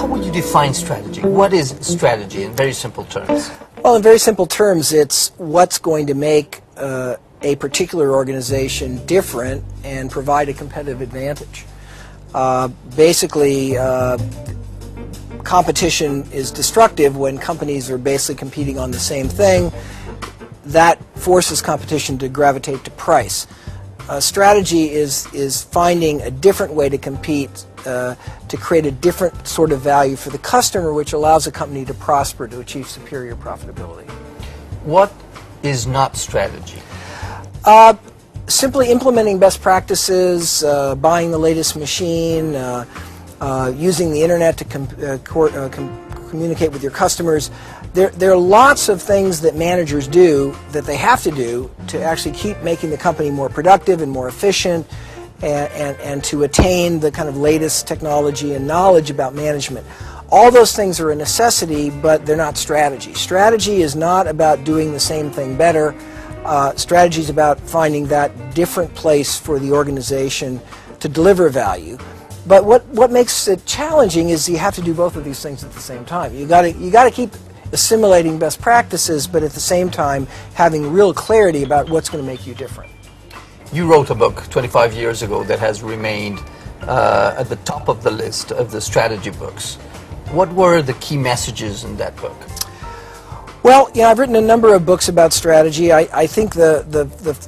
how would you define strategy? What is strategy in very simple terms? Well, in very simple terms, it's what's going to make a particular organization different and provide a competitive advantage. Basically, competition is destructive when companies are basically competing on the same thing. That forces competition to gravitate to price. Strategy is finding a different way to compete to create a different sort of value for the customer, which allows a company to prosper, to achieve superior profitability. What is not strategy? Simply implementing best practices, buying the latest machine, using the internet to communicate with your customers. There are lots of things that managers do that they have to do to actually keep making the company more productive and more efficient and to attain the kind of latest technology and knowledge about management. All those things are a necessity, but they're not strategy. Strategy is not about doing the same thing better. Strategy is about finding that different place for the organization to deliver value. But what makes it challenging is you have to do both of these things at the same time. You got to keep assimilating best practices, but at the same time having real clarity about what's going to make you different. You wrote a book 25 years ago that has remained at the top of the list of the strategy books. What were the key messages in that book? Well, I've written a number of books about strategy. I think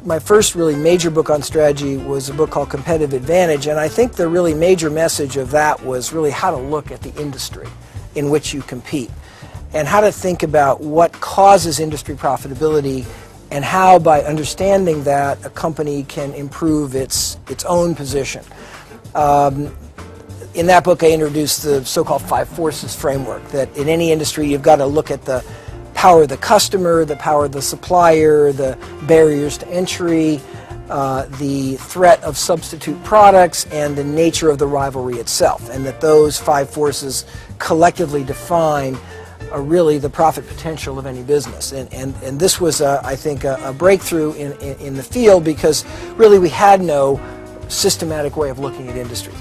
my first really major book on strategy was a book called Competitive Advantage, and I think the really major message of that was really how to look at the industry in which you compete and how to think about what causes industry profitability and how, by understanding that, a company can improve its own position. In that book, I introduced the so-called 5 forces framework, that in any industry you've got to look at the power of the customer, the power of the supplier, the barriers to entry, the threat of substitute products, and the nature of the rivalry itself, and that those 5 forces collectively define really the profit potential of any business. And this was, I think, a breakthrough in the field, because really we had no systematic way of looking at industries.